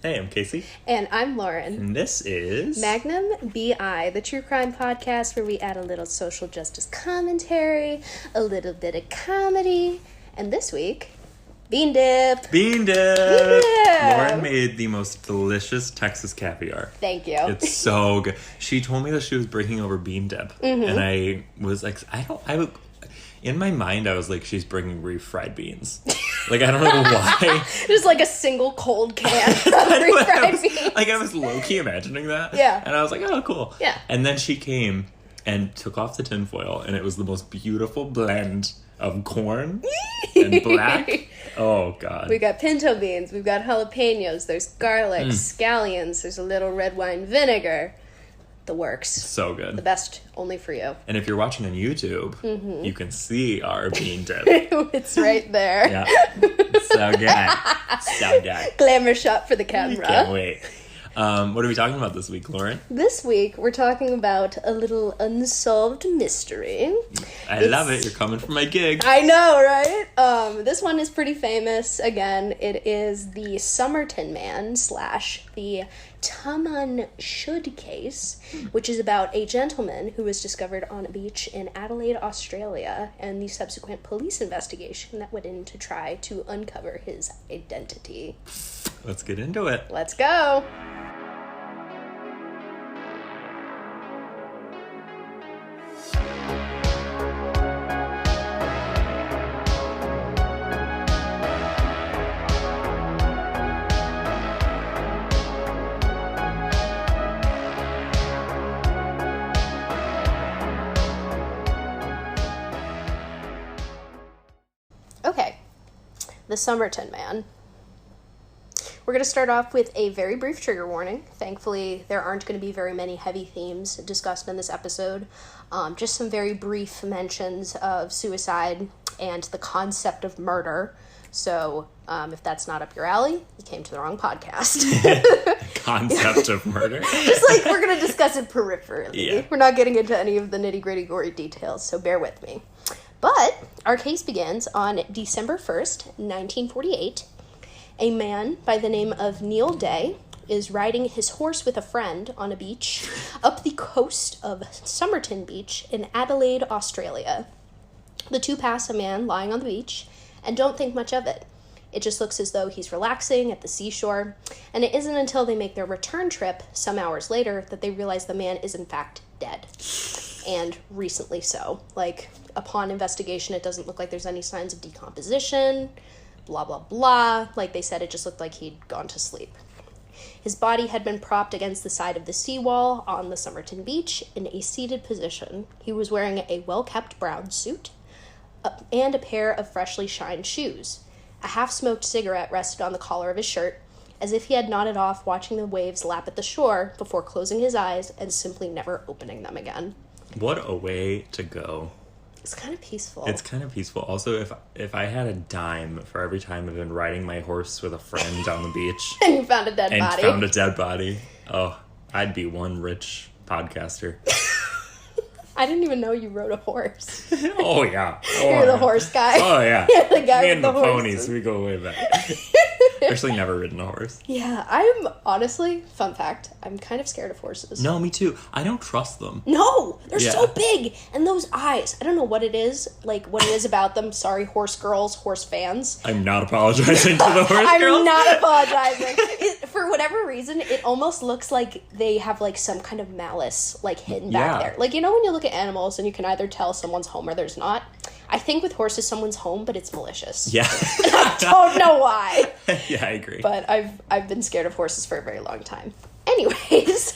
Hey, I'm Casey. And I'm Lauren. And this is... Magnum B.I, the true crime podcast where we add a little social justice commentary, a little bit of comedy, and this week, bean dip. Bean dip! Bean dip! Lauren made the most delicious Texas caviar. Thank you. It's so good. She told me that she was breaking over bean dip. Mm-hmm. And I was like, in my mind, I was like, she's bringing refried beans. Like, I don't know why. Just like a single cold can of refried beans. Like, I was low-key imagining that. Yeah. And I was like, oh, cool. Yeah. And then she came and took off the tinfoil, and it was the most beautiful blend of corn and black. Oh, God. We got pinto beans. We've got jalapenos. There's garlic, scallions. There's a little red wine vinegar. The works. So good. The best only for you. And if you're watching on YouTube, you can see our bean dip. It's right there. Yeah. So good. So good. Glamour shot for the camera. Can't wait. What are we talking about this week, Lauren? This week, we're talking about a little unsolved mystery. I love it. You're coming for my gig. I know, right? This one is pretty famous. Again, it is the Somerton man / the Taman Should case, which is about a gentleman who was discovered on a beach in Adelaide, Australia, and the subsequent police investigation that went in to try to uncover his identity. Let's get into it. Let's go. Okay, the Somerton man. We're going to start off with a very brief trigger warning. Thankfully, there aren't going to be very many heavy themes discussed in this episode. Just some very brief mentions of suicide and the concept of murder. So, if that's not up your alley, you came to the wrong podcast. Concept of murder? Just like, we're going to discuss it peripherally. Yeah. We're not getting into any of the nitty-gritty gory details, so bear with me. But our case begins on December 1st, 1948. A man by the name of Neil Day is riding his horse with a friend on a beach up the coast of Somerton Beach in Adelaide, Australia. The two pass a man lying on the beach and don't think much of it. It just looks as though he's relaxing at the seashore, and it isn't until they make their return trip some hours later that they realize the man is in fact dead. And recently so. Like, upon investigation, it doesn't look like there's any signs of decomposition, blah, blah, blah. Like they said, it just looked like he'd gone to sleep. His body had been propped against the side of the seawall on the Somerton Beach in a seated position. He was wearing a well-kept brown suit and a pair of freshly shined shoes. A half-smoked cigarette rested on the collar of his shirt, as if he had nodded off watching the waves lap at the shore before closing his eyes and simply never opening them again. What a way to go. It's kind of peaceful. It's kind of peaceful. Also, if I had a dime for every time I've been riding my horse with a friend on the beach... and you found a dead body. Oh, I'd be one rich podcaster. I didn't even know you rode a horse. Oh, yeah. You're the horse guy. Oh, yeah. You're the guy Me with and the the horses. ponies, we go way back. Actually, never ridden a horse. Yeah, I'm honestly, fun fact, I'm kind of scared of horses. No, me too. I don't trust them. No, they're so big. And those eyes, I don't know what it is, about them. Sorry, horse girls, horse fans. I'm not apologizing to the horse girls. I'm not apologizing. For whatever reason, it almost looks like they have, like, some kind of malice, like, hidden back there. Like, you know when you look at animals and you can either tell someone's home or there's not? I think with horses, someone's home, but it's malicious. Yeah. I don't know why. Yeah, I agree. But I've been scared of horses for a very long time. Anyways,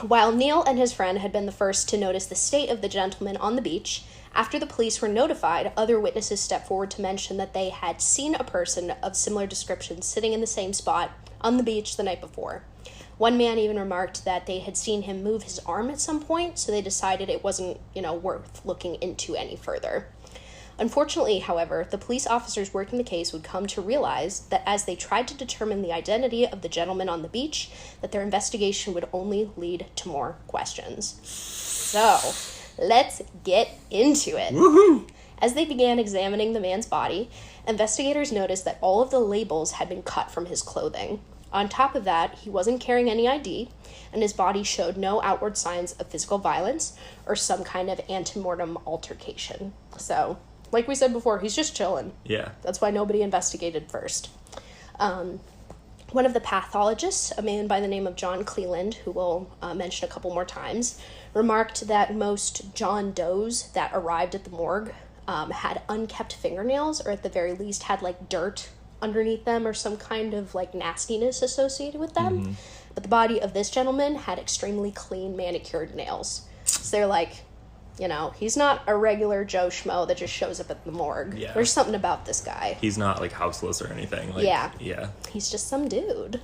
while Neil and his friend had been the first to notice the state of the gentleman on the beach, after the police were notified, other witnesses stepped forward to mention that they had seen a person of similar description sitting in the same spot on the beach the night before. One man even remarked that they had seen him move his arm at some point, so they decided it wasn't, worth looking into any further. Unfortunately, however, the police officers working the case would come to realize that as they tried to determine the identity of the gentleman on the beach, that their investigation would only lead to more questions. So, let's get into it. Woohoo! As they began examining the man's body, investigators noticed that all of the labels had been cut from his clothing. On top of that, he wasn't carrying any ID, and his body showed no outward signs of physical violence or some kind of antemortem altercation. So, like we said before, he's just chilling. Yeah. That's why nobody investigated first. One of the pathologists, a man by the name of John Cleland, who we'll mention a couple more times, remarked that most John Does that arrived at the morgue had unkept fingernails, or at the very least had like dirt underneath them or some kind of like nastiness associated with them. Mm-hmm. But the body of this gentleman had extremely clean manicured nails. So they're like, you know, he's not a regular Joe Schmo that just shows up at the morgue. Yeah. There's something about this guy. He's not like houseless or anything. Like, yeah. Yeah. He's just some dude.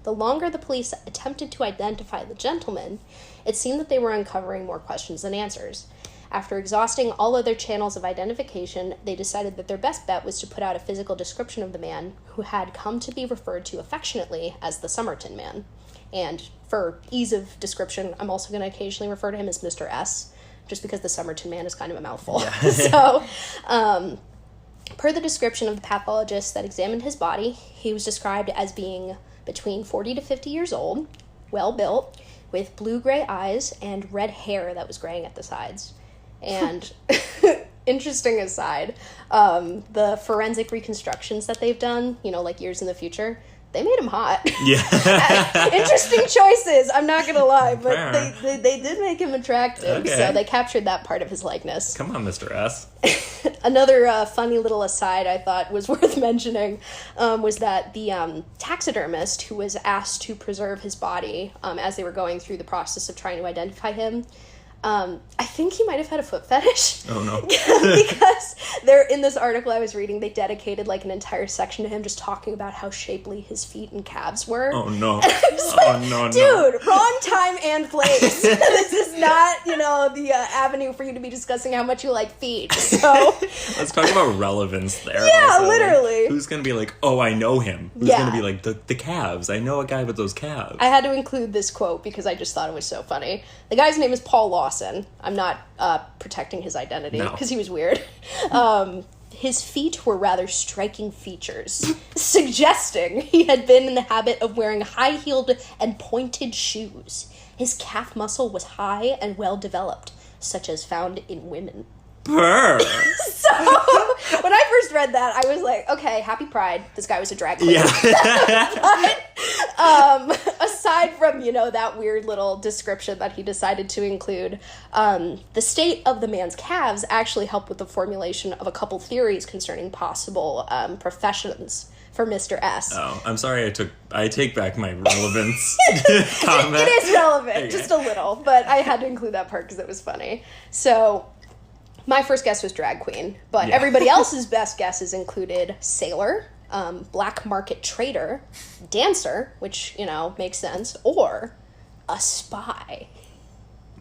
The longer the police attempted to identify the gentleman, it seemed that they were uncovering more questions than answers. After exhausting all other channels of identification, they decided that their best bet was to put out a physical description of the man, who had come to be referred to affectionately as the Somerton man. And for ease of description, I'm also going to occasionally refer to him as Mr. S, just because the Somerton man is kind of a mouthful. Yeah. So, per the description of the pathologist that examined his body, he was described as being between 40 to 50 years old, well-built, with blue-gray eyes and red hair that was graying at the sides. And, interesting aside, the forensic reconstructions that they've done, you know, like years in the future, they made him hot. Yeah. Interesting choices, I'm not going to lie, but they did make him attractive, okay. So they captured that part of his likeness. Come on, Mr. S. Another funny little aside I thought was worth mentioning was that the taxidermist who was asked to preserve his body as they were going through the process of trying to identify him, I think he might have had a foot fetish. Oh, no. Because there, in this article I was reading, they dedicated like an entire section to him just talking about how shapely his feet and calves were. Oh, no. No. Dude, wrong time and place. This is not, you know, the avenue for you to be discussing how much you like feet. So let's talk about relevance there. Yeah, also. literally. Like, who's going to be like, oh, I know him? Who's going to be like, the calves? I know a guy with those calves. I had to include this quote because I just thought it was so funny. The guy's name is Paul Lawson. I'm not protecting his identity because he was weird. His feet were rather striking features, suggesting he had been in the habit of wearing high-heeled and pointed shoes. His calf muscle was high and well-developed, such as found in women. Purr. So, when I first read that, I was like, okay, happy Pride. This guy was a drag queen. Yeah. But, aside from, you know, that weird little description that he decided to include, the state of the man's calves actually helped with the formulation of a couple theories concerning possible professions for Mr. S. Oh, I'm sorry I take back my relevance comment. It is relevant, just a little, but I had to include that part because it was funny. So, my first guess was drag queen, but everybody else's best guesses included sailor, black market trader, dancer, which, you know, makes sense, or a spy.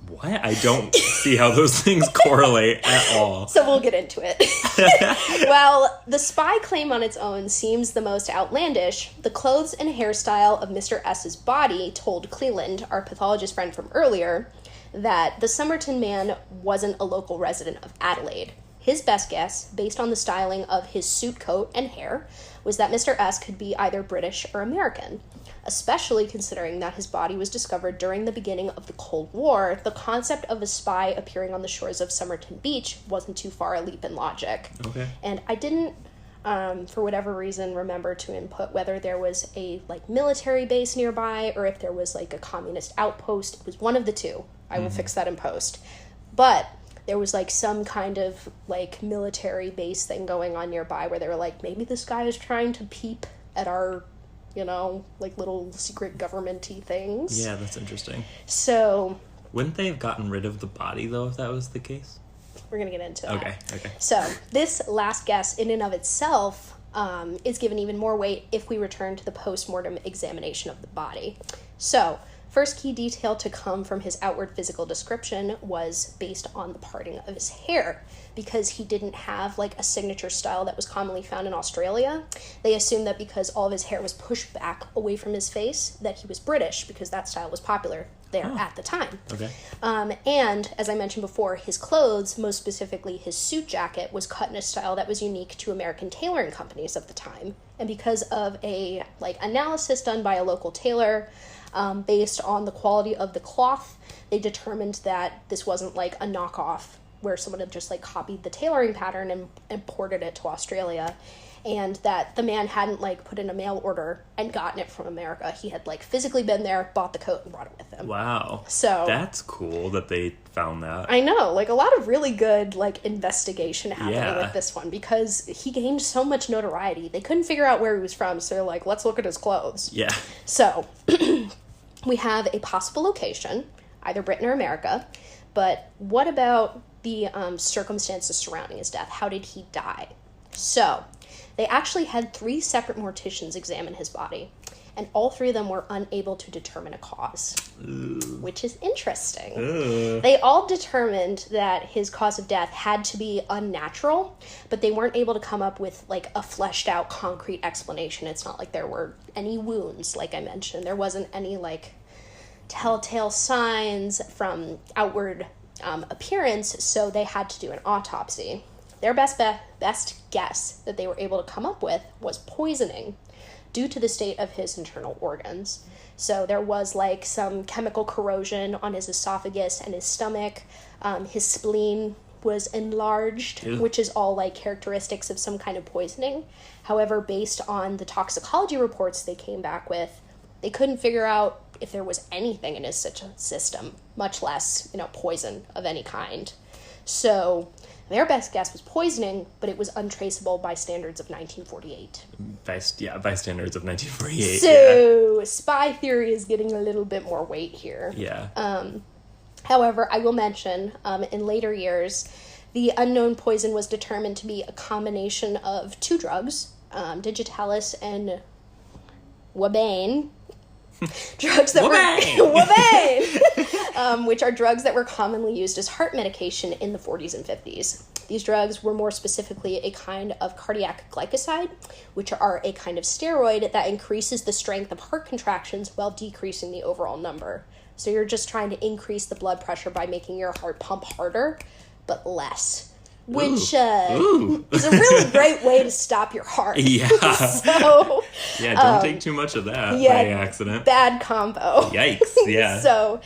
What? I don't see how those things correlate at all. So we'll get into it. While the spy claim on its own seems the most outlandish, the clothes and hairstyle of Mr. S's body told Cleland, our pathologist friend from earlier, that the Somerton man wasn't a local resident of Adelaide. His best guess, based on the styling of his suit coat and hair, was that Mr. S could be either British or American. Especially considering that his body was discovered during the beginning of the Cold War, the concept of a spy appearing on the shores of Somerton Beach wasn't too far a leap in logic. Okay. And I didn't, for whatever reason, remember to input whether there was a like military base nearby or if there was like a communist outpost. It was one of the two. I will fix that in post. But there was like some kind of like military base thing going on nearby where they were like, maybe this guy is trying to peep at our, you know, like little secret government-y things. Yeah, that's interesting. So wouldn't they have gotten rid of the body though if that was the case? We're gonna get into that. Okay. So this last guess in and of itself is given even more weight if we return to the post-mortem examination of the body. So first key detail to come from his outward physical description was based on the parting of his hair. Because he didn't have like a signature style that was commonly found in Australia, they assumed that because all of his hair was pushed back away from his face, that he was British because that style was popular. there at the time. Okay. And as I mentioned before, his clothes, most specifically his suit jacket, was cut in a style that was unique to American tailoring companies of the time. And because of a analysis done by a local tailor, based on the quality of the cloth, they determined that this wasn't like a knockoff where someone had just copied the tailoring pattern and imported it to Australia. And that the man hadn't put in a mail order and gotten it from America. He had physically been there, bought the coat, and brought it with him. Wow. So that's cool that they found that. I know, a lot of really good investigation happening with this one, because he gained so much notoriety. They couldn't figure out where he was from, so they're let's look at his clothes. Yeah. So we have a possible location, either Britain or America, but what about the circumstances surrounding his death? How did he die? So they actually had 3 separate morticians examine his body, and all 3 of them were unable to determine a cause, which is interesting. They all determined that his cause of death had to be unnatural, but they weren't able to come up with a fleshed out concrete explanation. It's not like there were any wounds, like I mentioned. There wasn't any telltale signs from outward appearance, so they had to do an autopsy. Their best guess that they were able to come up with was poisoning due to the state of his internal organs. So there was some chemical corrosion on his esophagus and his stomach. His spleen was enlarged, which is all characteristics of some kind of poisoning. However, based on the toxicology reports they came back with, they couldn't figure out if there was anything in his system, much less, poison of any kind. So their best guess was poisoning, but it was untraceable by standards of 1948. By standards of 1948. So spy theory is getting a little bit more weight here. Yeah. However, I will mention, in later years, the unknown poison was determined to be a combination of 2 drugs, digitalis and wabane. Drugs that which are drugs that were commonly used as heart medication in the 40s and 50s. These drugs were more specifically a kind of cardiac glycoside, which are a kind of steroid that increases the strength of heart contractions while decreasing the overall number. So you're just trying to increase the blood pressure by making your heart pump harder, but less. Which is a really great way to stop your heart. Yeah. So, don't take too much of that by accident. Bad combo. Yikes, yeah. So,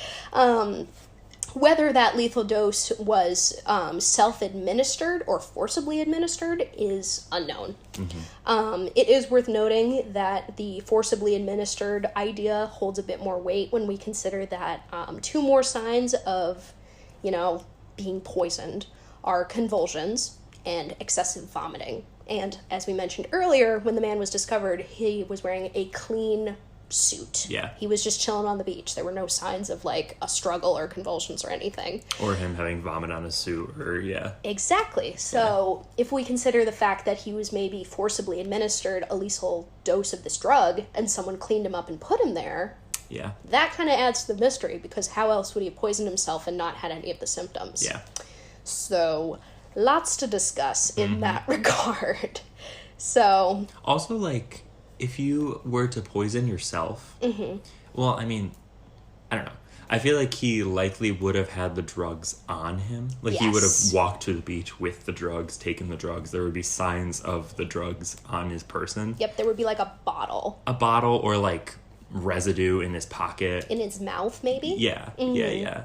whether that lethal dose was self-administered or forcibly administered is unknown. Mm-hmm. It is worth noting that the forcibly administered idea holds a bit more weight when we consider that 2 more signs of, being poisoned are convulsions and excessive vomiting. And as we mentioned earlier, when the man was discovered, he was wearing a clean suit. Yeah. He was just chilling on the beach. There were no signs of a struggle or convulsions or anything. Or him having vomit on his suit Exactly. So if we consider the fact that he was maybe forcibly administered a lethal dose of this drug and someone cleaned him up and put him there, that kind of adds to the mystery, because how else would he have poisoned himself and not had any of the symptoms? Yeah. So, lots to discuss in that regard. So... Also, if you were to poison yourself... Well, I mean, I don't know. I feel like he likely would have had the drugs on him. He would have walked to the beach with the drugs, taken the drugs. There would be signs of the drugs on his person. Yep, there would be a bottle. A bottle or residue in his pocket. In his mouth, maybe? Yeah, yeah.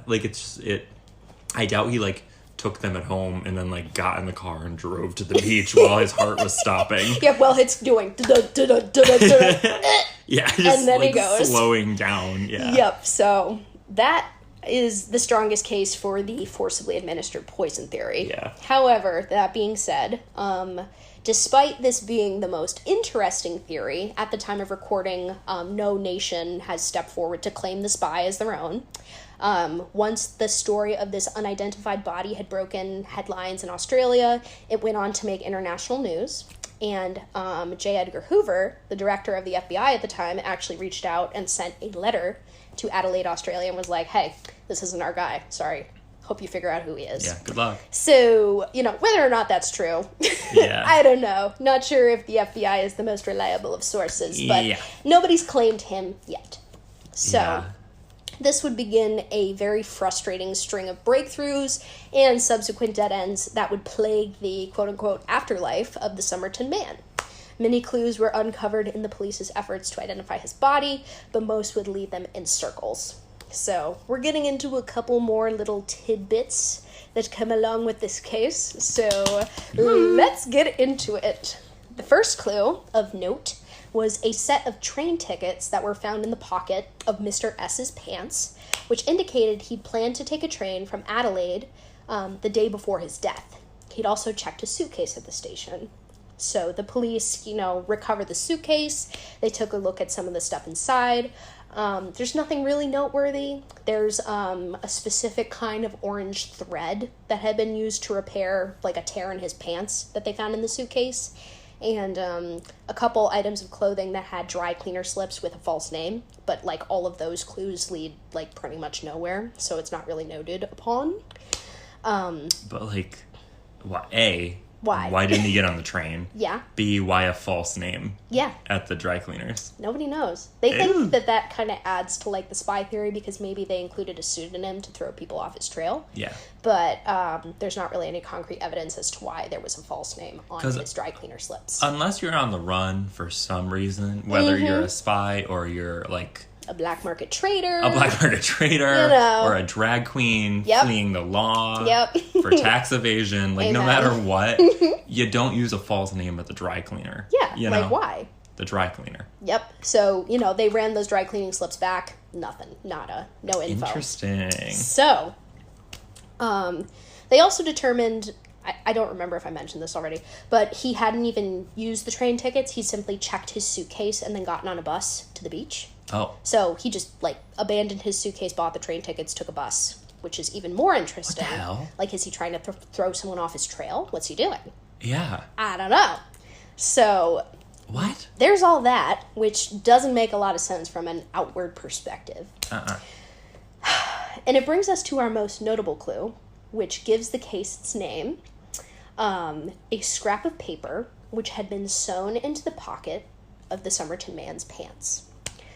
I doubt he took them at home and then got in the car and drove to the beach while his heart was stopping. Yeah, well, it's doing yeah, just and then he goes slowing down. Yeah. Yep. So that is the strongest case for the forcibly administered poison theory. Yeah. However, that being said, despite this being the most interesting theory, at the time of recording, no nation has stepped forward to claim the spy as their own. Once the story of this unidentified body had broken headlines in Australia, it went on to make international news. And J. Edgar Hoover, the director of the FBI at the time, actually reached out and sent a letter to Adelaide, Australia, and was like, hey, this isn't our guy. Sorry. Hope you figure out who he is. Yeah, good luck. So, whether or not that's true, I don't know. Not sure if the FBI is the most reliable of sources, but nobody's claimed him yet. So, This would begin a very frustrating string of breakthroughs and subsequent dead ends that would plague the quote-unquote afterlife of the Somerton man. Many clues were uncovered in the police's efforts to identify his body, but most would lead them in circles. So, we're getting into a couple more little tidbits that come along with this case, so let's get into it. The first clue of note was a set of train tickets that were found in the pocket of Mr. S.'s pants, which indicated he'd planned to take a train from Adelaide the day before his death. He'd also checked his suitcase at the station. So the police, recovered the suitcase. They took a look at some of the stuff inside. There's nothing really noteworthy. There's a specific kind of orange thread that had been used to repair, like, a tear in his pants that they found in the suitcase. And a couple items of clothing that had dry cleaner slips with a false name. But, like, all of those clues lead, like, pretty much nowhere. So it's not really noted upon. But, like, what? A... Why? Why didn't he get on the train? Yeah. B, why a false name? Yeah. At the dry cleaners? Nobody knows. They think that kind of adds to, like, the spy theory because maybe they included a pseudonym to throw people off his trail. Yeah. But there's not really any concrete evidence as to why there was a false name on his dry cleaner slips. Unless you're on the run for some reason, whether you're a spy or you're, like... A black market trader. Or a drag queen fleeing the law for tax evasion. Like, no matter what, you don't use a false name at the dry cleaner. Yeah, like, why? The dry cleaner. Yep. So, they ran those dry cleaning slips back. Nothing. Nada. No info. Interesting. So, they also determined... I don't remember if I mentioned this already, but he hadn't even used the train tickets. He simply checked his suitcase and then gotten on a bus to the beach. Oh. So he just, like, abandoned his suitcase, bought the train tickets, took a bus, which is even more interesting. What the hell? Like, is he trying to throw someone off his trail? What's he doing? Yeah. I don't know. So... What? There's all that, which doesn't make a lot of sense from an outward perspective. And it brings us to our most notable clue, which gives the case its name. A scrap of paper which had been sewn into the pocket of the Somerton man's pants.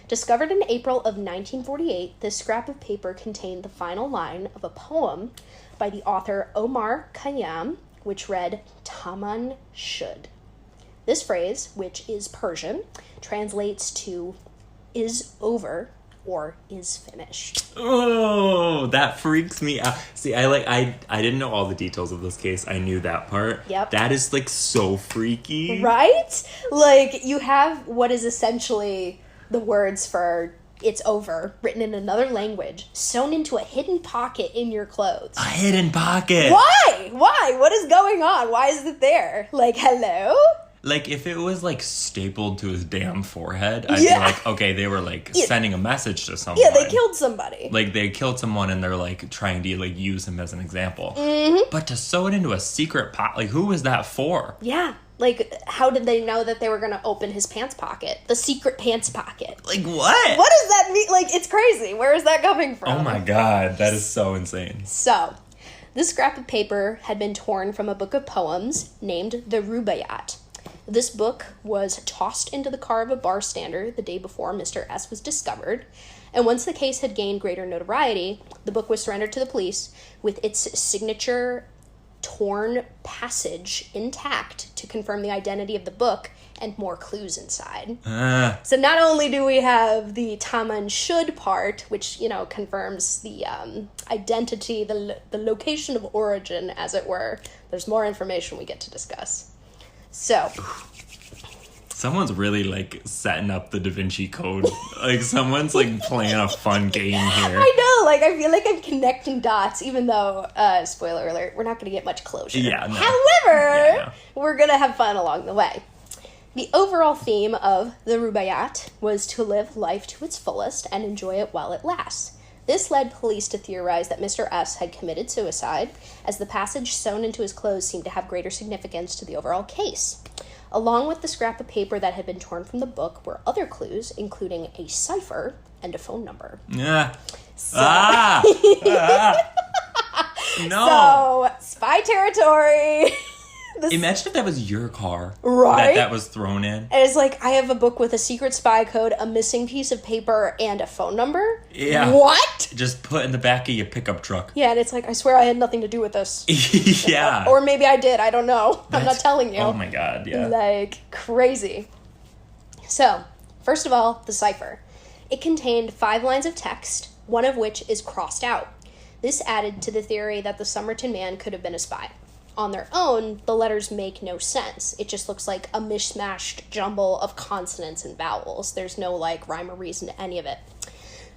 Discovered in April of 1948, this scrap of paper contained the final line of a poem by the author Omar Khayyam, which read, Taman should. This phrase, which is Persian, translates to is over or is finished. Oh, that freaks me out. See, I didn't know all the details of this case. I knew that part. Yep. That is, like, so freaky. Right? Like, you have what is essentially the words for it's over, written in another language, sewn into a hidden pocket in your clothes. A hidden pocket? Why? What is going on? Why is it there? Like, hello? Like, if it was, like, stapled to his damn forehead, I'd be like, okay, they were, like, sending a message to someone. Yeah, they killed somebody. Like, they killed someone and they're, like, trying to, like, use him as an example. But to sew it into a secret pocket, like, who was that for? Yeah. Like, how did they know that they were going to open his pants pocket? The secret pants pocket. Like, what? What does that mean? Like, it's crazy. Where is that coming from? Oh, my God. That is so insane. So, this scrap of paper had been torn from a book of poems named the Rubaiyat. This book was tossed into the car of a barstander the day before Mr. S. was discovered, and once the case had gained greater notoriety, the book was surrendered to the police with its signature torn passage intact to confirm the identity of the book and more clues inside. So not only do we have the Taman should part, which, confirms the identity, the location of origin, as it were, there's more information we get to discuss. So, someone's really, like, setting up the Da Vinci Code. Like, someone's, like, playing a fun game here. I know, like, I feel like I'm connecting dots, even though, spoiler alert, we're not going to get much closure. Yeah, no. However, we're going to have fun along the way. The overall theme of the Rubaiyat was to live life to its fullest and enjoy it while it lasts. This led police to theorize that Mr. S. had committed suicide, as the passage sewn into his clothes seemed to have greater significance to the overall case. Along with the scrap of paper that had been torn from the book were other clues, including a cipher and a phone number. Yeah. So, No. So, spy territory. Imagine if that was your car. Right? That was thrown in. And it's like, I have a book with a secret spy code, a missing piece of paper, and a phone number? Yeah. What? Just put in the back of your pickup truck. Yeah, and it's like, I swear I had nothing to do with this. Yeah. Or maybe I did, I don't know. I'm not telling you. Oh my god, yeah. Like, crazy. So, first of all, the cipher. It contained 5 lines of text, one of which is crossed out. This added to the theory that the Somerton man could have been a spy. On their own, the letters make no sense. It just looks like a mishmashed jumble of consonants and vowels. There's no, like, rhyme or reason to any of it.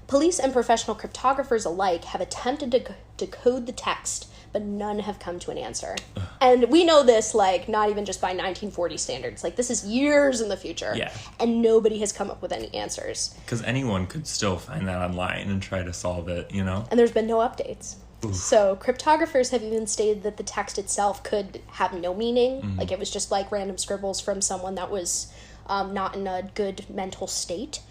Police and professional cryptographers alike have attempted to decode the text, but none have come to an answer. And we know this, like, not even just by 1940 standards. Like, this is years in the future. Yeah. And nobody has come up with any answers. Because anyone could still find that online and try to solve it, you know? And there's been no updates. Oof. So cryptographers have even stated that the text itself could have no meaning. Mm-hmm. Like, it was just like random scribbles from someone that was not in a good mental state,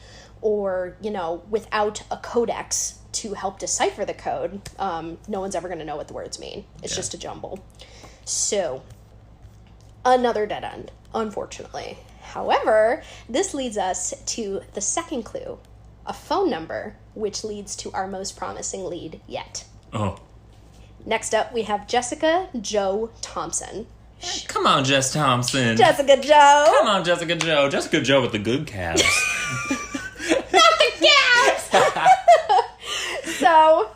or, you know, without a codex to help decipher the code. No one's ever going to know what the words mean. It's just a jumble. So, another dead end, unfortunately. However, this leads us to the second clue, a phone number, which leads to our most promising lead yet. Oh. Next up, we have Jessica Jo Thompson. Come on, Jess Thompson. Jessica Jo. Come on, Jessica Jo. Jessica Jo with the good calves. Not the calves! So,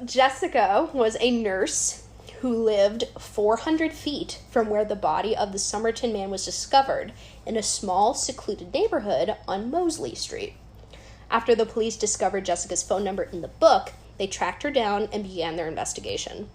Jessica was a nurse who lived 400 feet from where the body of the Somerton man was discovered in a small, secluded neighborhood on Mosley Street. After the police discovered Jessica's phone number in the book, they tracked her down and began their investigation.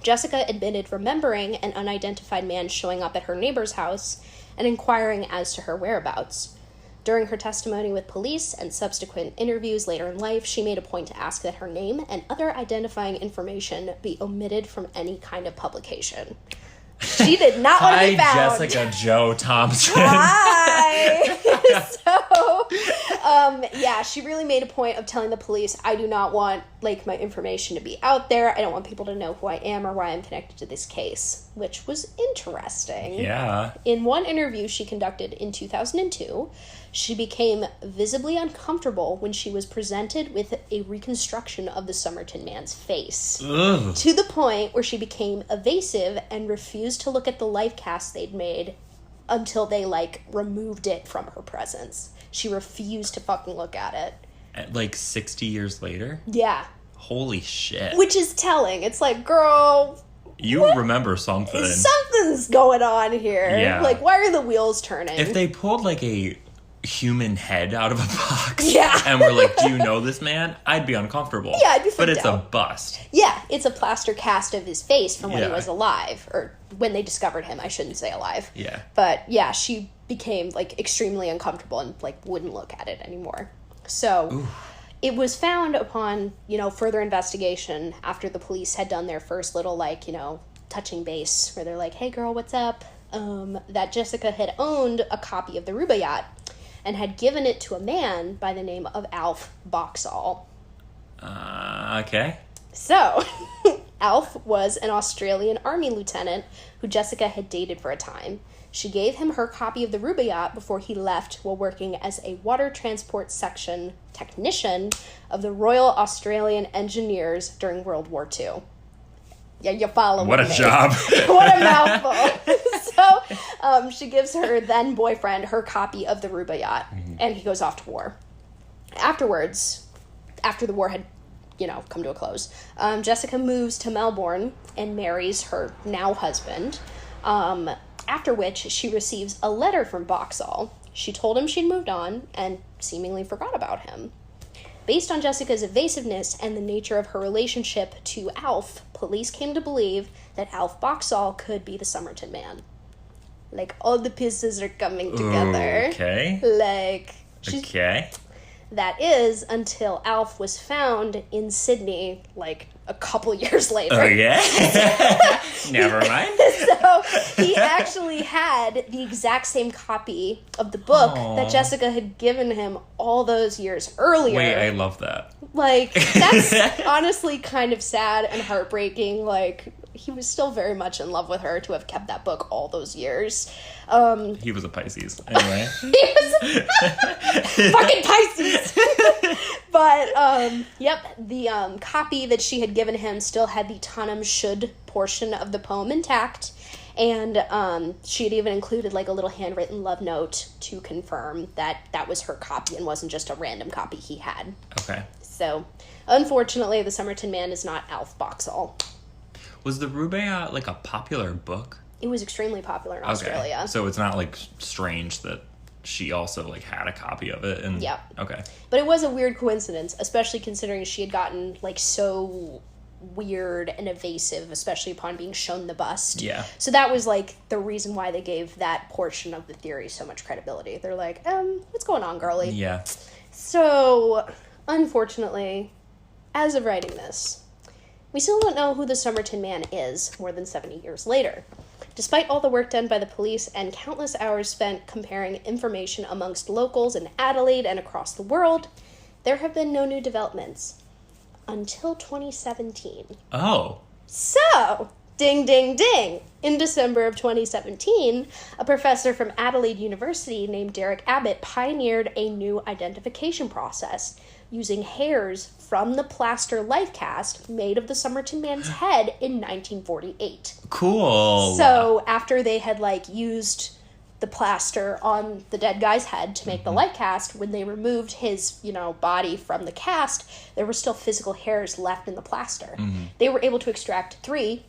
Jessica admitted remembering an unidentified man showing up at her neighbor's house and inquiring as to her whereabouts. During her testimony with police and subsequent interviews later in life, she made a point to ask that her name and other identifying information be omitted from any kind of publication. She did not want to be found. Hi, Jessica Jo Thompson. Hi. Yeah, she really made a point of telling the police, I do not want, like, my information to be out there. I don't want people to know who I am or why I'm connected to this case, which was interesting. Yeah. In one interview she conducted in 2002, she became visibly uncomfortable when she was presented with a reconstruction of the Somerton man's face. Ugh. To the point where she became evasive and refused to look at the life cast they'd made until they, like, removed it from her presence. She refused to fucking look at it. At, like, 60 years later? Yeah. Holy shit. Which is telling. It's like, girl... You remember something. Something's going on here. Yeah. Like, why are the wheels turning? If they pulled, like, a human head out of a box Yeah. and were like, do you know this man? I'd be uncomfortable. Yeah, I'd be freaked But it's out. a bust. Yeah, it's a plaster cast of his face from when he Yeah. was alive. Or when they discovered him, I shouldn't say alive. Yeah. But, yeah, she became, like, extremely uncomfortable and, like, wouldn't look at it anymore. So... Ooh. It was found upon, you know, further investigation after the police had done their first little, like, you know, touching base where they're like, hey, girl, what's up? That Jessica had owned a copy of the Rubaiyat and had given it to a man by the name of Alf Boxall. Okay. So, Alf was an Australian army lieutenant who Jessica had dated for a time. She gave him her copy of the Rubaiyat before he left while working as a water transport section technician of the Royal Australian Engineers during World War II. Yeah, you follow What a me. job. What a mouthful. So, she gives her then boyfriend her copy of the Rubaiyat, and he goes off to war. Afterwards, after the war had, you know, come to a close, Jessica moves to Melbourne and marries her now husband. After which, she receives a letter from Boxall. She told him she'd moved on and seemingly forgot about him. Based on Jessica's evasiveness and the nature of her relationship to Alf, police came to believe that Alf Boxall could be the Somerton man. Like, all the pieces are coming together. Okay. Like, Okay. that is until Alf was found in Sydney, like, a couple years later. Oh, yeah? Never mind. So he actually had the exact same copy of the book that Jessica had given him all those years earlier. Wait, I love that. Like, that's honestly kind of sad and heartbreaking. Like, he was still very much in love with her to have kept that book all those years. He was a Pisces, anyway. He was fucking Pisces. But, yep, the copy that she had given him still had the Tanam should portion of the poem intact. And she had even included, like, a little handwritten love note to confirm that that was her copy and wasn't just a random copy he had. Okay. So, unfortunately, The Somerton Man is not Alf Boxall. Was the Rubaiyat, like, a popular book? It was extremely popular in Australia. Okay. So it's not, like, strange that she also, like, had a copy of it? And yeah. Okay. But it was a weird coincidence, especially considering she had gotten, like, so weird and evasive, especially upon being shown the bust. Yeah. So that was, like, the reason why they gave that portion of the theory so much credibility. They're like, what's going on, girly? Yeah. So, unfortunately, as of writing this, we still don't know who the Somerton Man is more than 70 years later. Despite all the work done by the police and countless hours spent comparing information amongst locals in Adelaide and across the world, there have been no new developments. Until 2017. Oh. So, ding, ding, ding. In December of 2017, a professor from Adelaide University named Derek Abbott pioneered a new identification process using hairs from the plaster life cast made of the Somerton Man's head in 1948. Cool. So, after they had, like, used the plaster on the dead guy's head to make the life cast, when they removed his, body from the cast, there were still physical hairs left in the plaster. They were able to extract three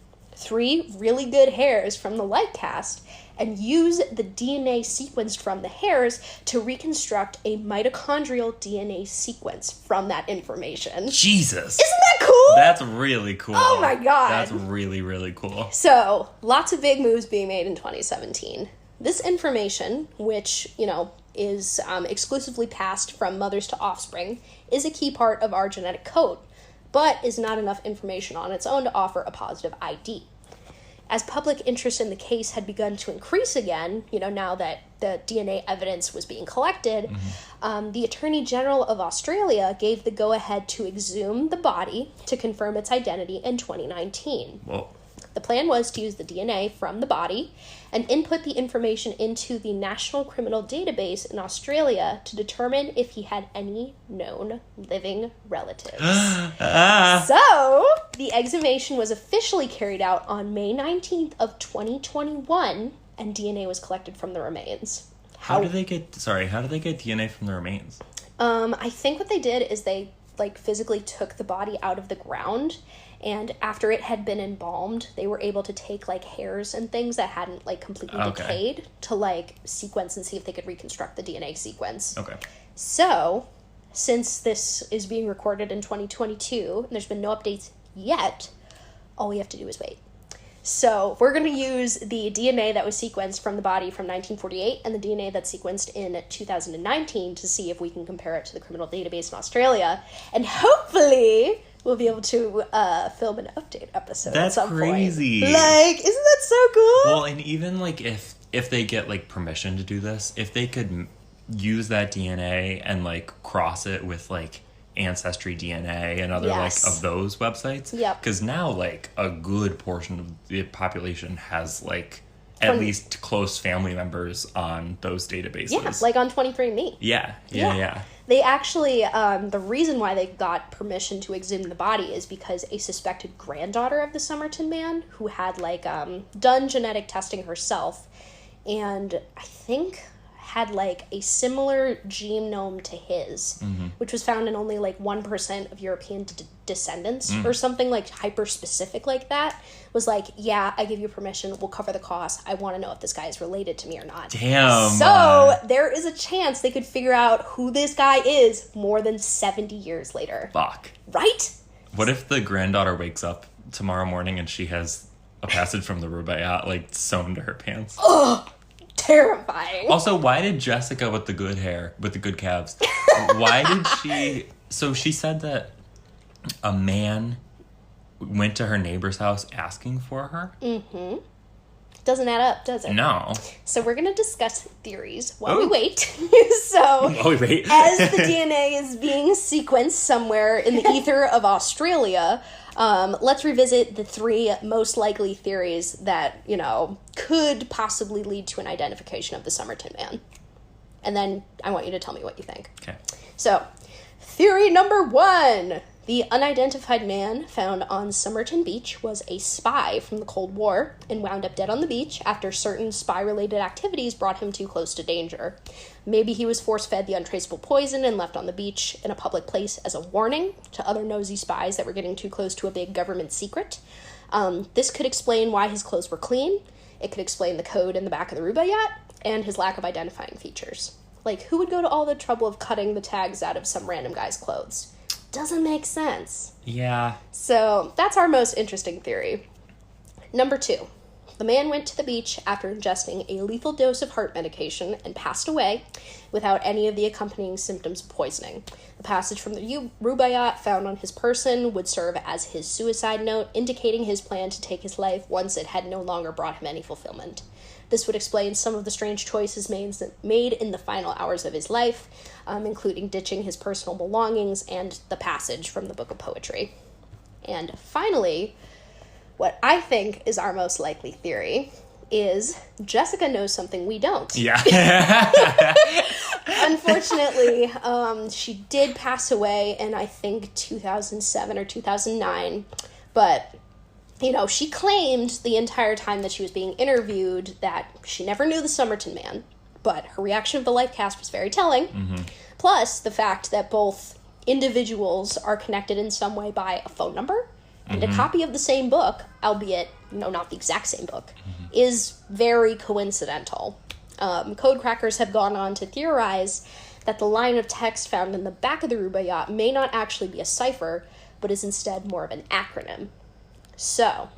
really good hairs from the life cast and use the DNA sequenced from the hairs to reconstruct a mitochondrial DNA sequence from that information. Jesus. Isn't that cool? That's really cool. Oh my god. That's really, really cool. So, lots of big moves being made in 2017. This information, which, is exclusively passed from mothers to offspring, is a key part of our genetic code, but is not enough information on its own to offer a positive ID. As public interest in the case had begun to increase again, now that the DNA evidence was being collected, the Attorney General of Australia gave the go-ahead to exhume the body to confirm its identity in 2019. Whoa. The plan was to use the DNA from the body and input the information into the National Criminal Database in Australia to determine if he had any known living relatives. So, the exhumation was officially carried out on May 19th of 2021, and DNA was collected from the remains. How did they get DNA from the remains? I think what they did is they, physically took the body out of the ground, and after it had been embalmed, they were able to take, hairs and things that hadn't, completely decayed to, sequence and see if they could reconstruct the DNA sequence. Okay. So, since this is being recorded in 2022, and there's been no updates yet, all we have to do is wait. So, we're going to use the DNA that was sequenced from the body from 1948 and the DNA that's sequenced in 2019 to see if we can compare it to the criminal database in Australia. And hopefully, we'll be able to film an update episode at some crazy. point. Isn't that so cool? Well, and even, if they get, permission to do this, if they could use that DNA and, cross it with, Ancestry DNA and other of those websites. Yep. Because now a good portion of the population has at least close family members on those databases. Yeah, on 23andMe. Yeah. They actually, the reason why they got permission to exhume the body is because a suspected granddaughter of the Somerton Man, who had done genetic testing herself, and I think had a similar genome to his, which was found in only 1% of European descendants or something hyper specific like that, was yeah, I give you permission, we'll cover the cost, I want to know if this guy is related to me or not. Damn. So there is a chance they could figure out who this guy is more than 70 years later. Fuck. Right? What if the granddaughter wakes up tomorrow morning and she has a passage from the Rubaiyat sewn to her pants? Ugh. Terrifying. Also, why did Jessica with the good hair, with the good calves, why did she... So she said that a man went to her neighbor's house asking for her? Doesn't add up, does it? No. So we're going to discuss theories while we wait. While we wait. As the DNA is being sequenced somewhere in the ether of Australia, let's revisit the 3 most likely theories that, could possibly lead to an identification of the Somerton man. And then I want you to tell me what you think. Okay. So, theory number 1. The unidentified man found on Somerton Beach was a spy from the Cold War and wound up dead on the beach after certain spy-related activities brought him too close to danger. Maybe he was force-fed the untraceable poison and left on the beach in a public place as a warning to other nosy spies that were getting too close to a big government secret. This could explain why his clothes were clean. It could explain the code in the back of the Rubaiyat and his lack of identifying features. Like, who would go to all the trouble of cutting the tags out of some random guy's clothes? Doesn't make sense. Yeah. So, that's our most interesting theory. Number 2. The man went to the beach after ingesting a lethal dose of heart medication and passed away without any of the accompanying symptoms of poisoning. The passage from the Rubaiyat found on his person would serve as his suicide note, indicating his plan to take his life once it had no longer brought him any fulfillment. This would explain some of the strange choices made in the final hours of his life, including ditching his personal belongings and the passage from the Book of Poetry. And finally, what I think is our most likely theory is Jessica knows something we don't. Yeah. Unfortunately, she did pass away in, I think, 2007 or 2009, but she claimed the entire time that she was being interviewed that she never knew the Somerton man, but her reaction of the life cast was very telling. Mm-hmm. Plus, the fact that both individuals are connected in some way by a phone number and a copy of the same book, albeit, not the exact same book, is very coincidental. Code crackers have gone on to theorize that the line of text found in the back of the Rubaiyat may not actually be a cipher, but is instead more of an acronym. So,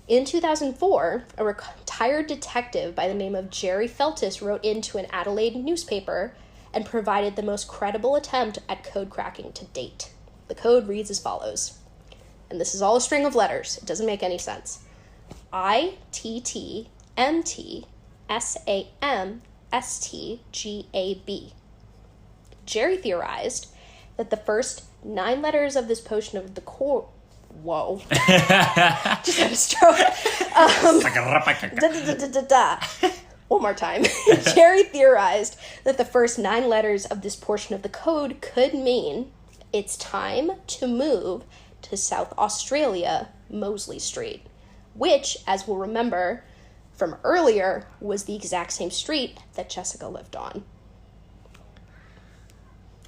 in 2004, a retired detective by the name of Jerry Feltis wrote into an Adelaide newspaper and provided the most credible attempt at code cracking to date. The code reads as follows, and this is all a string of letters. It doesn't make any sense. ITTMTSAMSTGAB. Jerry theorized that the first 9 letters of this portion of the core... Whoa. Just had a stroke. One more time. Jerry theorized that the first 9 letters of this portion of the code could mean it's time to move to South Australia, Mosley Street, which, as we'll remember from earlier, was the exact same street that Jessica lived on.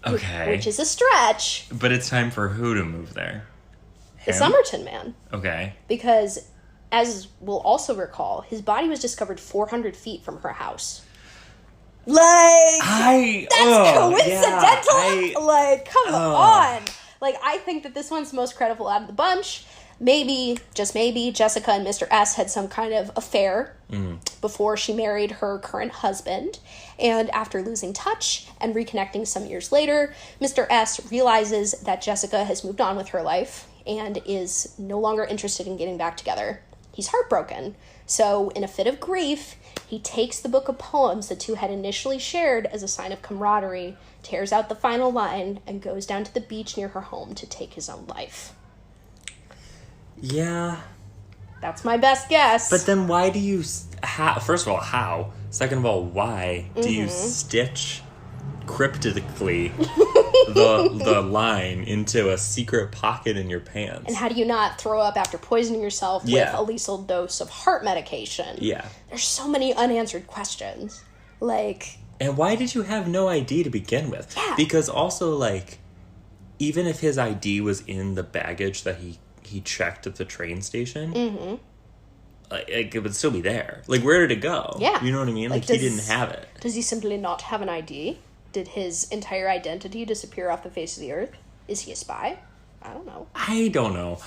Okay. Which is a stretch. But it's time for who to move there? The Somerton man. Okay. Because, as we'll also recall, his body was discovered 400 feet from her house. That's coincidental. Come on. I think that this one's most credible out of the bunch. Maybe, just maybe, Jessica and Mr. S had some kind of affair before she married her current husband. And after losing touch and reconnecting some years later, Mr. S realizes that Jessica has moved on with her life and is no longer interested in getting back together. He's heartbroken. So, in a fit of grief, he takes the book of poems the two had initially shared as a sign of camaraderie, tears out the final line, and goes down to the beach near her home to take his own life. Yeah. That's my best guess. But then why do you... First of all, how? Second of all, why do you stitch cryptically the line into a secret pocket in your pants? And how do you not throw up after poisoning yourself with a lethal dose of heart medication? Yeah. There's so many unanswered questions. And why did you have no ID to begin with? Yeah. Because also, even if his ID was in the baggage that he checked at the train station, it would still be there. Where did it go? Yeah. You know what I mean? He didn't have it. Does he simply not have an ID? Did his entire identity disappear off the face of the earth? Is he a spy? I don't know. I don't know.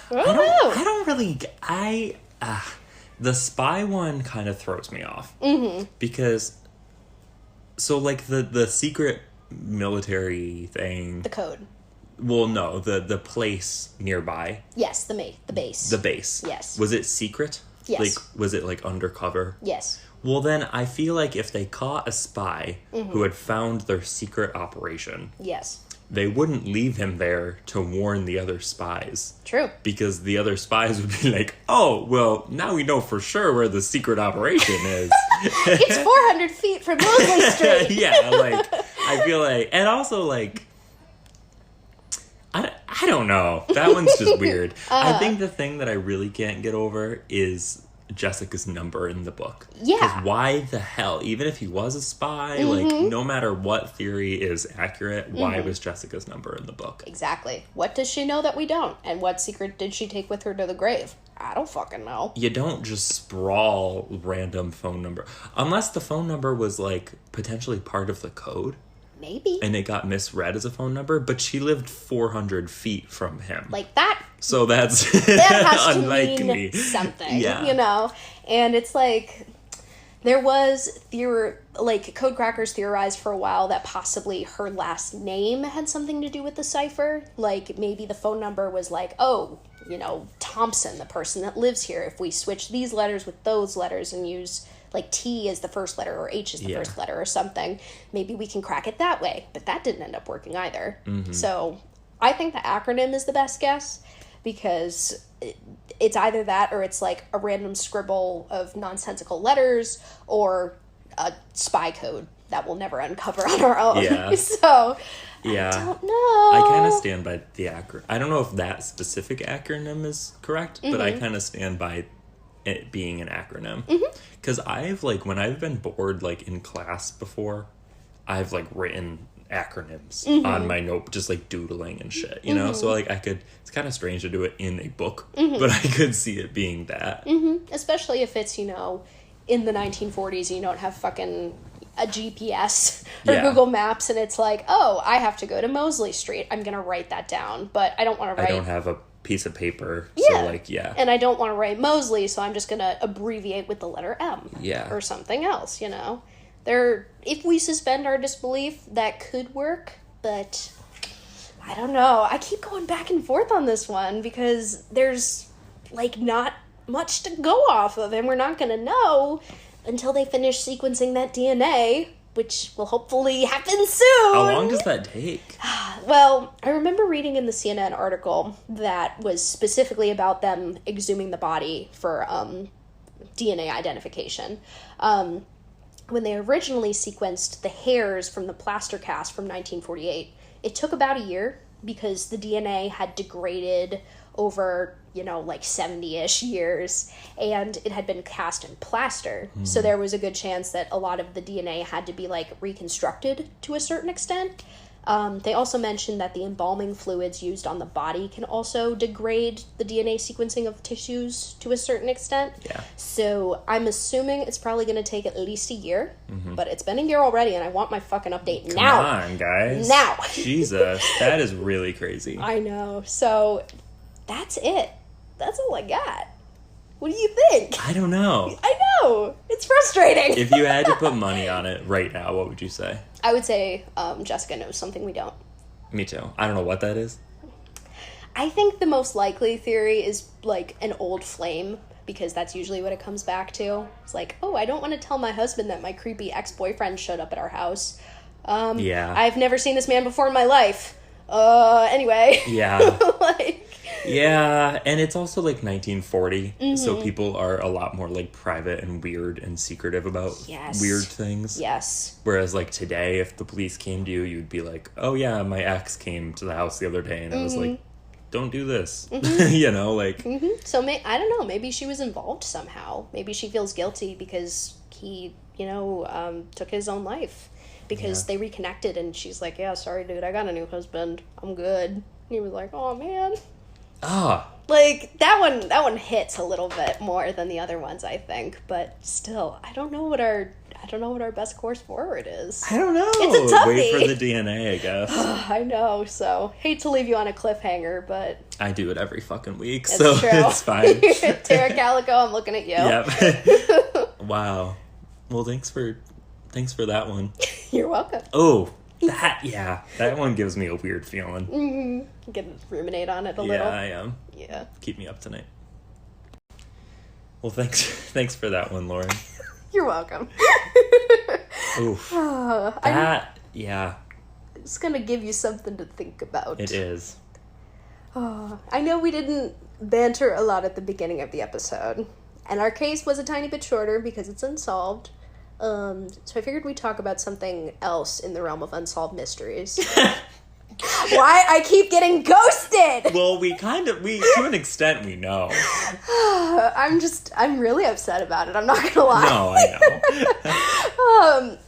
The spy one kind of throws me off. Mm-hmm. Because, the secret military thing... The code. Well, no, the place nearby. Yes, the base. The base. Yes. Was it secret? Yes. Like, was it, like, undercover? Yes. Well, then I feel like if they caught a spy who had found their secret operation... Yes. They wouldn't leave him there to warn the other spies. True. Because the other spies would be like, oh, well, now we know for sure where the secret operation is. It's 400 feet from Mosley Street. Yeah, like, I feel like... And also, like... I don't know. That one's just weird. I think the thing that I really can't get over is... Jessica's number in the book. Yeah. Because why the hell, even if he was a spy, like, no matter what theory is accurate, why was Jessica's number in the book? Exactly. What does she know that we don't? And what secret did she take with her to the grave? I don't fucking know. You don't just sprawl random phone number. Unless the phone number was, like, potentially part of the code. Maybe. And it got misread as a phone number, but she lived 400 feet from him. Like that. So that's that has to unlikely. Mean something, yeah. You know? And it's like, there was, Code Crackers theorized for a while that possibly her last name had something to do with the cipher. Like, maybe the phone number was like, oh, you know, Thompson, the person that lives here. If we switch these letters with those letters and use... like T is the first letter or H is the first letter or something. Maybe we can crack it that way. But that didn't end up working either. So I think the acronym is the best guess because it's either that or it's like a random scribble of nonsensical letters or a spy code that we'll never uncover on our own. Yeah. So yeah. I don't know. I kind of stand by the acronym. I don't know if that specific acronym is correct, but I kind of stand by it being an acronym. Because I've, like, when I've been bored, like, in class before, I've, like, written acronyms on my note, just, like, doodling and shit, you know? So, like, it's kind of strange to do it in a book, but I could see it being that. Especially if it's, you know, in the 1940s, you don't have fucking a GPS or Google Maps, and it's like, oh, I have to go to Mosley Street. I'm going to write that down, but I don't want to write... I don't have a piece of paper, so, like, And I don't want to write Mosley, so I'm just going to abbreviate with the letter M. Yeah. Or something else, you know? If we suspend our disbelief, that could work, but I don't know. I keep going back and forth on this one because there's, like, not much to go off of, and we're not going to know until they finish sequencing that DNA, which will hopefully happen soon. How long does that take? Well, I remember reading in the CNN article that was specifically about them exhuming the body for DNA identification. When they originally sequenced the hairs from the plaster cast from 1948, it took about a year because the DNA had degraded over, you know, like 70-ish years, and it had been cast in plaster. So there was a good chance that a lot of the DNA had to be, like, reconstructed to a certain extent. They also mentioned that the embalming fluids used on the body can also degrade the DNA sequencing of tissues to a certain extent. Yeah. So I'm assuming it's probably going to take at least a year, but it's been a year already, and I want my fucking update now. Come on, guys. Now. Jesus, that is really crazy. I know. So that's it. That's all I got. What do you think? I don't know. I know. It's frustrating. If you had to put money on it right now, what would you say? I would say Jessica knows something we don't. Me too. I don't know what that is. I think the most likely theory is, like, an old flame, because that's usually what it comes back to. It's like, oh, I don't want to tell my husband that my creepy ex-boyfriend showed up at our house. Yeah. I've never seen this man before in my life. Anyway. Yeah. Like... Yeah, and it's also, like, 1940, so people are a lot more, like, private and weird and secretive about weird things. Yes. Whereas, like, today, if the police came to you, you'd be like, oh, yeah, my ex came to the house the other day, and I was like, don't do this. You know, like... So, I don't know, maybe she was involved somehow. Maybe she feels guilty because he, you know, took his own life. Because they reconnected, and she's like, yeah, sorry, dude, I got a new husband. I'm good. And he was like, oh, man. Ah. Like, that one hits a little bit more than the other ones, I think. But still, I don't know what our best course forward is. I don't know. It's a toughie. Wait for the DNA, I guess. I know, so hate to leave you on a cliffhanger, but... I do it every fucking week, it's so true. It's fine. Tara Calico, I'm looking at you. Yep. Wow. Well, thanks for that one. You're welcome. Oh, that one gives me a weird feeling. You can ruminate on it a little. Yeah, I am. Yeah. Keep me up tonight. Well, thanks for that one, Lauren. You're welcome. Oof. Yeah. It's gonna give you something to think about. It is. I know we didn't banter a lot at the beginning of the episode, and our case was a tiny bit shorter because it's unsolved. So I figured we'd talk about something else in the realm of unsolved mysteries. Why I keep getting ghosted! Well, we to an extent, we know. I'm really upset about it, I'm not gonna lie. No, I know.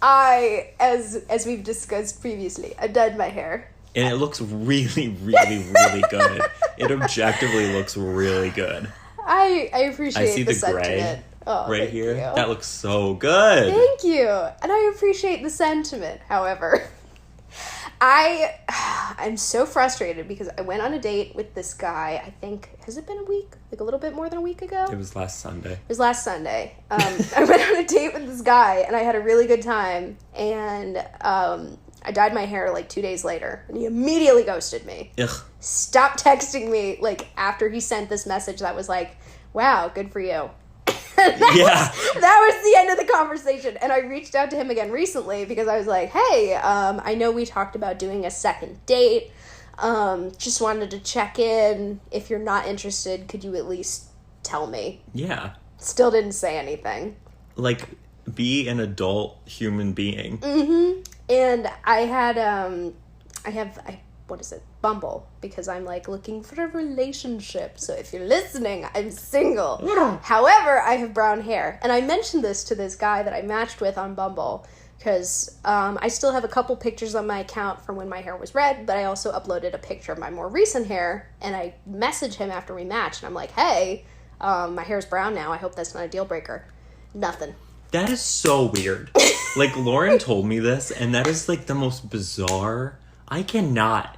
As we've discussed previously, I dyed my hair. And it looks really, really, really good. It objectively looks really good. I appreciate I see the sentiment. gray right here. You. That looks so good. Thank you. And I appreciate the sentiment, however. I'm so frustrated because I went on a date with this guy, I think, has it been a week? Like a little bit more than a week ago? It was last Sunday. I went on a date with this guy, and I had a really good time, and I dyed my hair like 2 days later, and he immediately ghosted me. Ugh. Stopped texting me, like, after he sent this message that was like, wow, good for you. That was the end of the conversation. And I reached out to him again recently because I was like, hey, I know we talked about doing a second date. Just wanted to check in. If you're not interested, could you at least tell me? Yeah. Still didn't say anything. Like, be an adult human being. Mm-hmm. And I had, what is it? Bumble, because I'm like looking for a relationship. So if you're listening, I'm single. However, I have brown hair. And I mentioned this to this guy that I matched with on Bumble because I still have a couple pictures on my account from when my hair was red, but I also uploaded a picture of my more recent hair, and I messaged him after we matched, and I'm like, hey, my hair's brown now. I hope that's not a deal breaker. Nothing. That is so weird. Like, Lauren told me this, and that is like the most bizarre. I cannot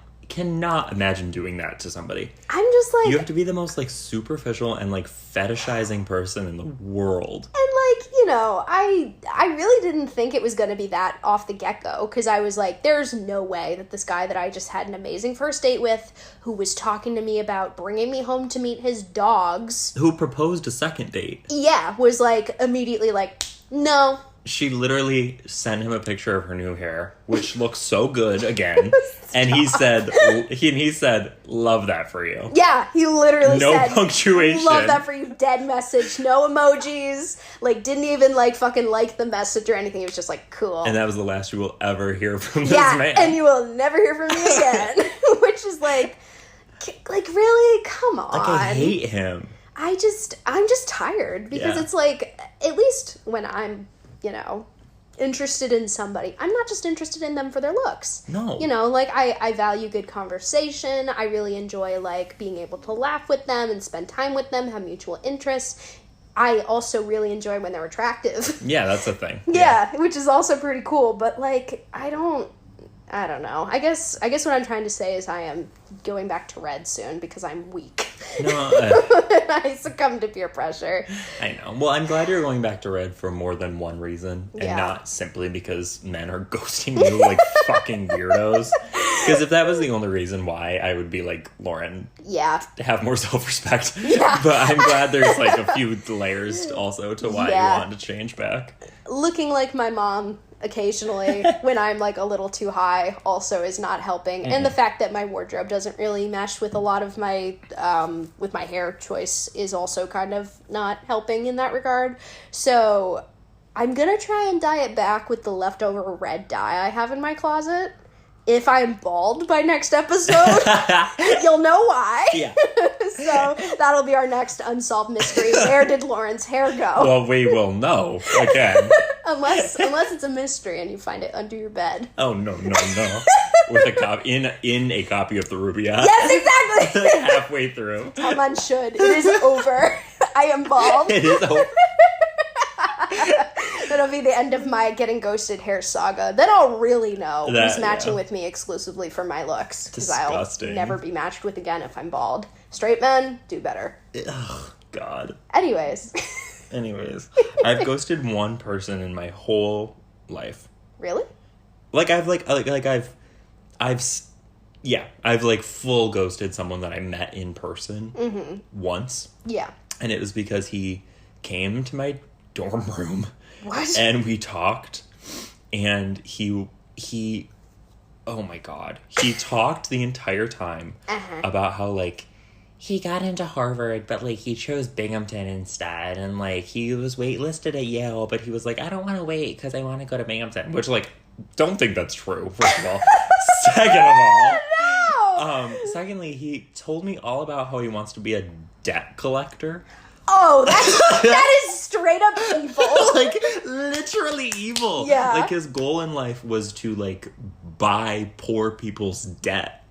imagine doing that to somebody. I'm just like... You have to be the most, like, superficial and, like, fetishizing person in the world. And, like, you know, I really didn't think it was going to be that off the get-go, because I was like, there's no way that this guy that I just had an amazing first date with, who was talking to me about bringing me home to meet his dogs... Who proposed a second date. Yeah, was, like, immediately like, no... She literally sent him a picture of her new hair, which looks so good again. And he said, love that for you. Yeah, he literally said, no punctuation. Love that for you, dead message, no emojis, like, didn't even, like, fucking like the message or anything. It was just, like, cool. And that was the last you will ever hear from this man. Yeah, and you will never hear from me again. Which is, like, really? Come on. Like, I hate him. I'm just tired, because it's, like, at least when I'm, you know, interested in somebody, I'm not just interested in them for their looks. No. You know, like, I value good conversation. I really enjoy, like, being able to laugh with them and spend time with them, have mutual interests. I also really enjoy when they're attractive. Yeah, that's the thing. Yeah, which is also pretty cool, but, like, I don't know. I guess what I'm trying to say is I am going back to red soon because I'm weak. No, I succumb to peer pressure. I know. Well, I'm glad you're going back to red for more than one reason, and not simply because men are ghosting you like fucking weirdos. Because if that was the only reason why, I would be like, Lauren, have more self-respect. Yeah. But I'm glad there's like a few layers also to why you want to change back. Looking like my mom occasionally when I'm like a little too high also is not helping. And the fact that my wardrobe doesn't really mesh with a lot of my with my hair choice is also kind of not helping in that regard. So I'm gonna try and dye it back with the leftover red dye I have in my closet. If I'm bald by next episode, you'll know why. Yeah. So that'll be our next unsolved mystery. Where did Lauren's hair go? Well, we will know again. Unless it's a mystery and you find it under your bed. Oh no! With a copy in a copy of the Rubaiyat. Yes, exactly. Like halfway through. Taman should. It is over. I am bald. It is over. That'll be the end of my getting ghosted hair saga. Then I'll really know who's matching with me exclusively for my looks. Because I'll never be matched with again if I'm bald. Straight men, do better. Oh, God. Anyways. I've ghosted one person in my whole life. Really? Like, I've full ghosted someone that I met in person once. Yeah. And it was because he came to my dorm room. What? And we talked, and he oh my God, he talked the entire time about how, like, he got into Harvard, but, like, he chose Binghamton instead, and, like, he was waitlisted at Yale, but he was like, I don't want to wait because I want to go to Binghamton, which, like, don't think that's true, first of all. Second of all. No! Secondly, he told me all about how he wants to be a debt collector. Oh, that is straight up evil. Like, literally evil. Yeah. Like, his goal in life was to, like, buy poor people's debt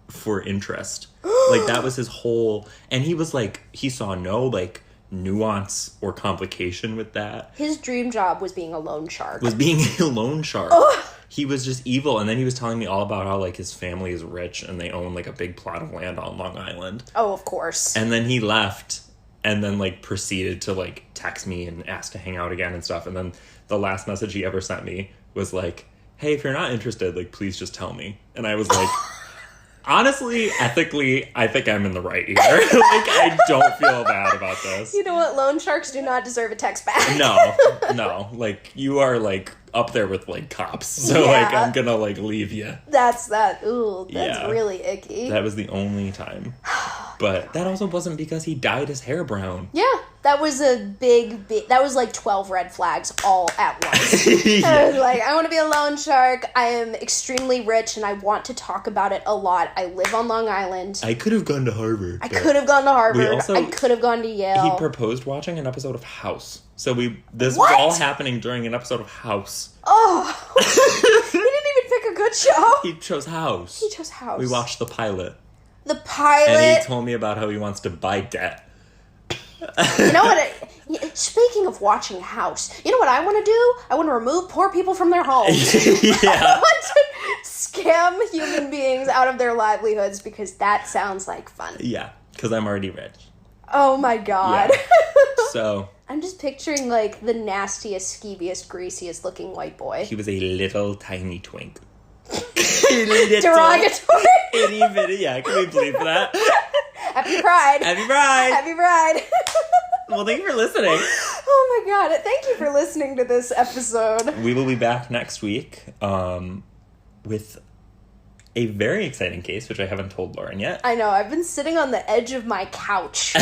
for interest. Like, that was his whole... And he was, like, he saw no, like, nuance or complication with that. His dream job was being a loan shark. Was being a loan shark. Ugh. He was just evil. And then he was telling me all about how, like, his family is rich and they own, like, a big plot of land on Long Island. Oh, of course. And then he left... And then, like, proceeded to, like, text me and ask to hang out again and stuff. And then the last message he ever sent me was like, hey, if you're not interested, like, please just tell me. And I was like, honestly, ethically, I think I'm in the right here. Like, I don't feel bad about this. You know what? Loan sharks do not deserve a text back. No. Like, you are, like, up there with, like, cops. So, Yeah. like, I'm gonna, like, leave you. That's really icky. That was the only time. But that also wasn't because he dyed his hair brown. Yeah, that was a big, that was like 12 red flags all at once. Yeah. I was like, I want to be a loan shark. I am extremely rich and I want to talk about it a lot. I live on Long Island. I could have gone to Harvard. I could have gone to Harvard. Also, I could have gone to Yale. He proposed watching an episode of House. So this What? was all happening during an episode of House. Oh, he didn't even pick a good show. He chose House. He chose House. We watched the pilot. The pilot. And he told me about how he wants to buy debt. You know what? Speaking of watching House, you know what I want to do? I want to remove poor people from their homes. Yeah. I want to scam human beings out of their livelihoods because that sounds like fun. Yeah, because I'm already rich. Oh my God. Yeah. So... I'm just picturing, like, the nastiest, skeeviest, greasiest looking white boy. He was a little tiny twink. Derogatory. Itty bitty, yeah, can we believe that? Happy Pride. Happy Pride. Happy Pride. Well, thank you for listening. Oh my God. Thank you for listening to this episode. We will be back next week with a very exciting case, which I haven't told Lauren yet. I know. I've been sitting on the edge of my couch.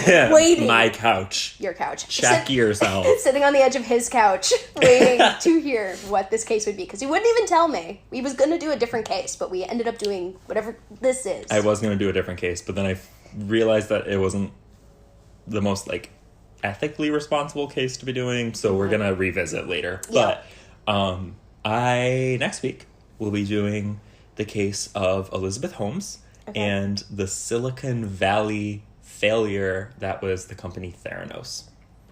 Waiting. My couch. Your couch. Check yourself. Sitting on the edge of his couch, waiting to hear what this case would be. Because he wouldn't even tell me. We was going to do a different case, but we ended up doing whatever this is. I was going to do a different case, but then I realized that it wasn't the most, like, ethically responsible case to be doing, so we're going to revisit later. Yeah. But next week, we'll be doing the case of Elizabeth Holmes and the Silicon Valley failure that was the company Theranos.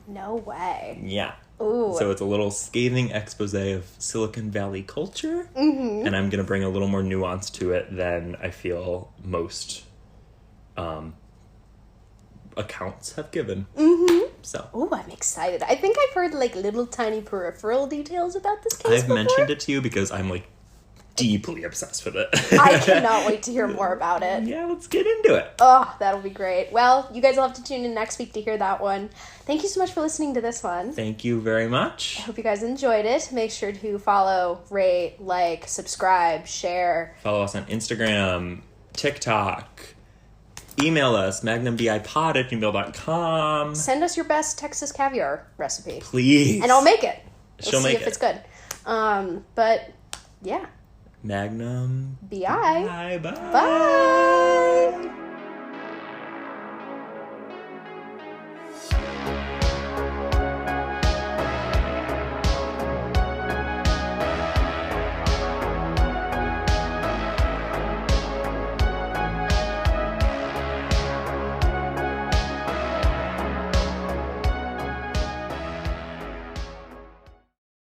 No way. Yeah. Ooh. So it's a little scathing expose of Silicon Valley culture, and I'm going to bring a little more nuance to it than I feel most accounts have given. So. Ooh, I'm excited. I think I've heard, like, little tiny peripheral details about this case before. Mentioned it to you because I'm, like, deeply obsessed with it. I cannot wait to hear more about it. Yeah, let's get into it. Oh, that'll be great. Well, you guys will have to tune in next week to hear that one. Thank you so much for listening to this one. Thank you very much. I hope you guys enjoyed it. Make sure to follow, rate, like, subscribe, share. Follow us on Instagram, TikTok. Email us, magnumbi.pod@gmail.com. Send us your best Texas caviar recipe. Please. And I'll make it. She'll see make if it. it's good. But, yeah. Magnum B.I. Bye. Bye.